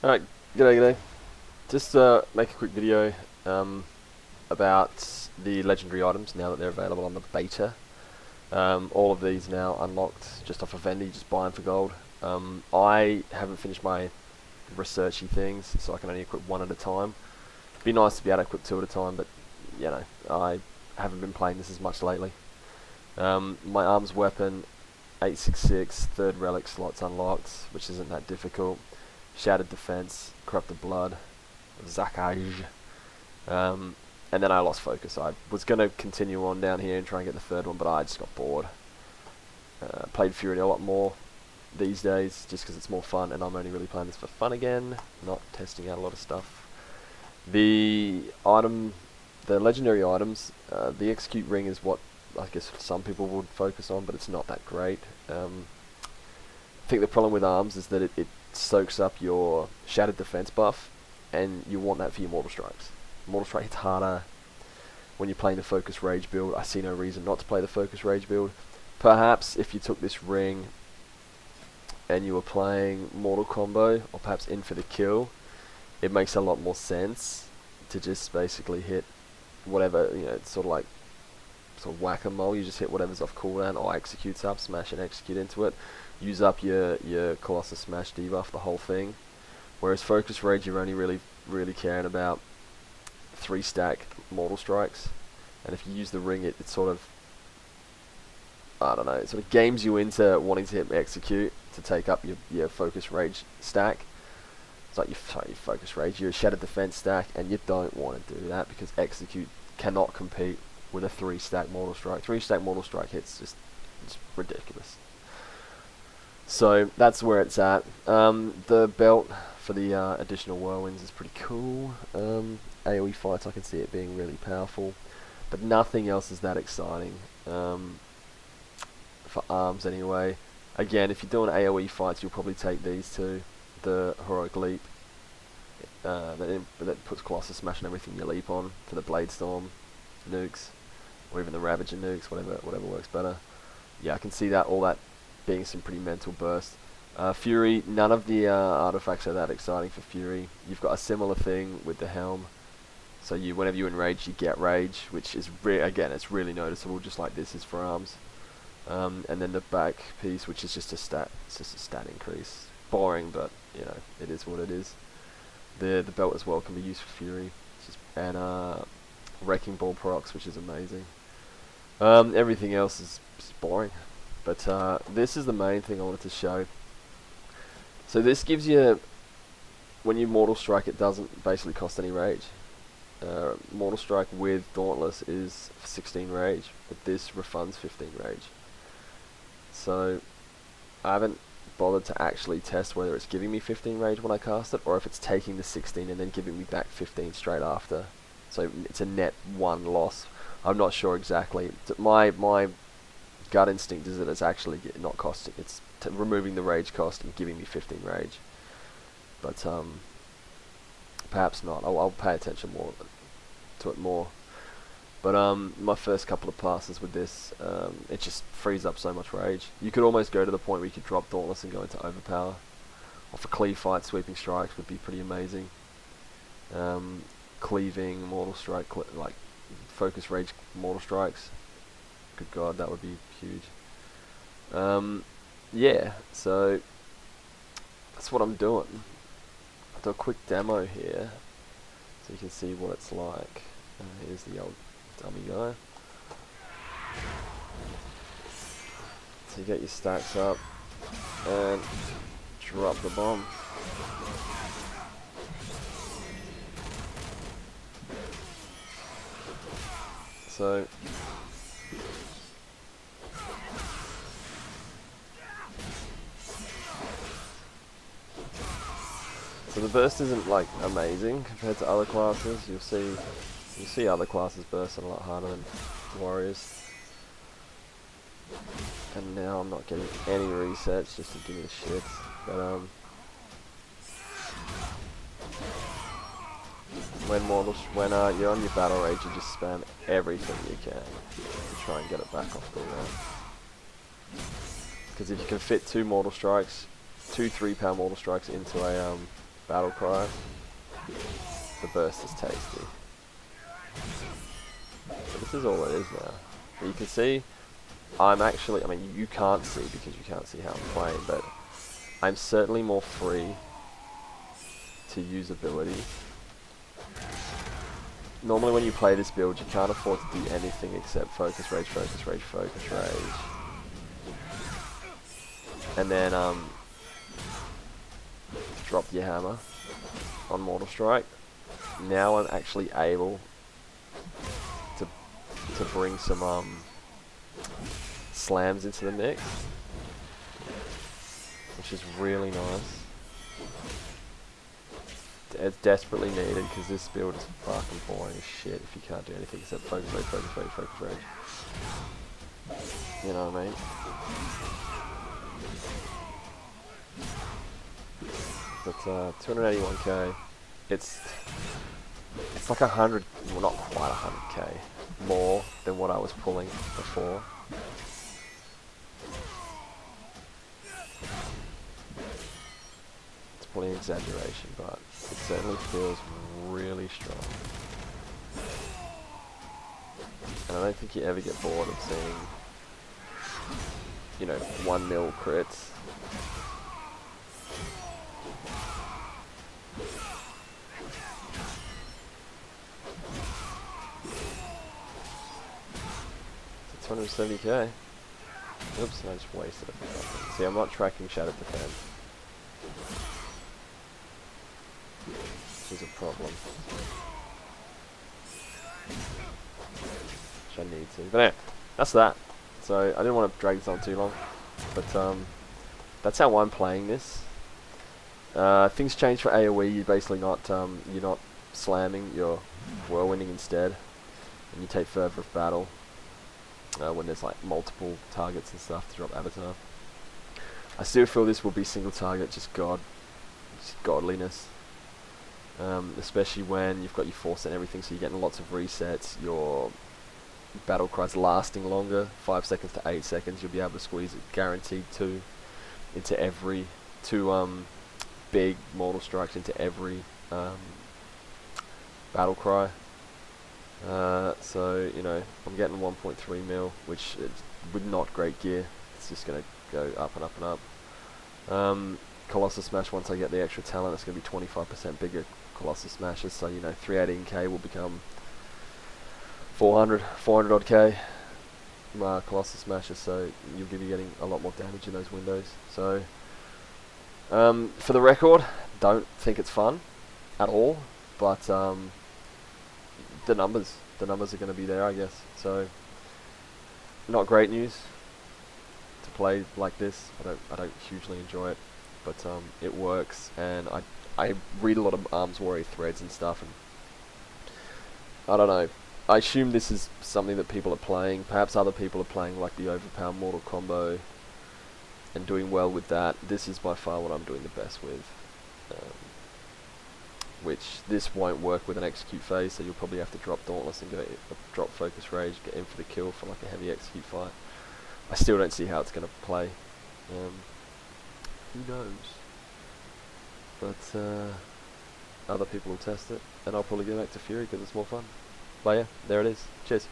Alright, g'day. Just make a quick video about the legendary items now that they're available on the beta. All of these now unlocked just off of Vendy, just buying for gold. I haven't finished my researchy things, so I can only equip one at a time. It'd be nice to be able to equip two at a time, but you know, I haven't been playing this as much lately. My arms weapon, 866, third relic slots unlocked, which isn't that difficult. Shattered defense, corrupted blood, Zakaj. And then I lost focus. I was going to continue on down here and try and get the third one, but I just got bored. Played Fury a lot more these days, just because it's more fun, and I'm only really playing this for fun again, not testing out a lot of stuff. The legendary items, the execute ring is what I guess some people would focus on, but it's not that great. I think the problem with arms is that it soaks up your shattered defense buff, and you want that for your mortal strikes. Mortal strike hits harder when you're playing the focus rage build. I see no reason not to play the focus rage build. Perhaps if you took this ring and you were playing mortal combo, or perhaps in for the kill, it makes a lot more sense to just basically hit whatever, you know, it's sort of whack-a-mole. You just hit whatever's off cooldown or executes up, smash and execute into it. Use up your Colossus Smash debuff, the whole thing. Whereas Focus Rage, you're only really caring about 3-stack Mortal Strikes. And if you use the ring, it sort of, I don't know, it sort of games you into wanting to hit execute to take up your Focus Rage stack. It's like your Focus Rage, your Shattered Defense stack, and you don't want to do that because execute cannot compete with a 3-stack Mortal Strike. 3-stack Mortal Strike hits it's ridiculous. So that's where it's at. The belt for the additional whirlwinds is pretty cool. AoE fights, I can see it being really powerful, but nothing else is that exciting for arms anyway. Again, if you're doing AoE fights, you'll probably take these two. The Heroic Leap that puts Colossus Smash and everything you leap on, for the Blade Storm nukes, or even the Ravager nukes, whatever works better. Yeah, I can see that all that being some pretty mental burst. Fury, none of the artifacts are that exciting for Fury. You've got a similar thing with the helm. So whenever you enrage, you get rage, which is again, it's really noticeable, just like this is for arms. And then the back piece, which is just a stat increase. Boring, but you know, it is what it is. The belt as well can be used for Fury, and Wrecking Ball procs, which is amazing. Everything else is boring. But this is the main thing I wanted to show. So this gives you, when you Mortal Strike, it doesn't basically cost any rage. Mortal Strike with Dauntless is 16 rage, but this refunds 15 rage. So I haven't bothered to actually test whether it's giving me 15 rage when I cast it, or if it's taking the 16 and then giving me back 15 straight after. So it's a net 1 loss. I'm not sure exactly. My gut instinct is that it's actually not costing, it's removing the rage cost and giving me 15 rage, but perhaps not. I'll pay attention to it more. But my first couple of passes with this, it just frees up so much rage. You could almost go to the point where you could drop Dauntless and go into Overpower, or for cleave fight, Sweeping Strikes would be pretty amazing. Cleaving Mortal Strike, like Focus Rage Mortal Strikes, good god, that would be huge. Yeah, so that's what I'm doing. I'll do a quick demo here so you can see what it's like. Here's the old dummy guy. So you get your stacks up and drop the bomb. So the burst isn't like amazing compared to other classes. You'll see other classes bursting a lot harder than warriors. And now I'm not getting any resets just to give me the shit. But when you're on your battle rage, you just spam everything you can to try and get it back off the ground. Because if you can fit 2 Mortal Strikes, 2 3-power Mortal Strikes into a battle cry. The burst is tasty. So this is all it is now. But you can see, I'm actually, I mean, you can't see because you can't see how I'm playing, but I'm certainly more free to use ability. Normally when you play this build, you can't afford to do anything except focus, rage, focus, rage, focus, rage. And then, drop your hammer on Mortal Strike. Now I'm actually able to bring some slams into the mix, which is really nice. It's desperately needed because this build is fucking boring as shit if you can't do anything except focus, rage, focus, rage, focus, rage. You know what I mean? But 281k, it's like 100, well not quite 100k more than what I was pulling before. It's probably an exaggeration, but it certainly feels really strong. And I don't think you ever get bored of seeing, you know, 1 mil crits. So 270k. Oops, I just wasted it for nothing. See, I'm not tracking Shattered Defense, which is a problem. Which I need to. But anyway, that's that. So I didn't want to drag this on too long, but that's how I'm playing this. Things change for AoE. You're basically not you're not slamming, you're whirlwinding instead, and you take further of battle when there's like multiple targets and stuff to drop avatar. I still feel this will be single target, just godliness. Especially when you've got your force and everything, so you're getting lots of resets. Your battle cries lasting longer, 5 seconds to 8 seconds. You'll be able to squeeze it guaranteed into every big mortal strikes into every battle cry. So you know, I'm getting 1.3 mil, which is with not great gear. It's just gonna go up and up and up. Colossus Smash, once I get the extra talent, it's gonna be 25% bigger Colossus Smashes. So you know, 318k will become 400 odd k Colossus Smashes. So you'll be getting a lot more damage in those windows. So for the record, don't think it's fun at all, but the numbers are going to be there, I guess. So not great news to play like this. I don't hugely enjoy it, but it works, and I read a lot of Arms Warrior threads and stuff, and I don't know. I assume this is something that people are playing. Perhaps other people are playing like the overpower mortal combo and doing well with that. This is by far what I'm doing the best with. Which this won't work with an execute phase, so you'll probably have to drop Dauntless and drop Focus Rage, get in for the kill for like a heavy execute fight. I still don't see how it's going to play. Who knows? But other people will test it, and I'll probably go back to Fury because it's more fun. But yeah, there it is. Cheers.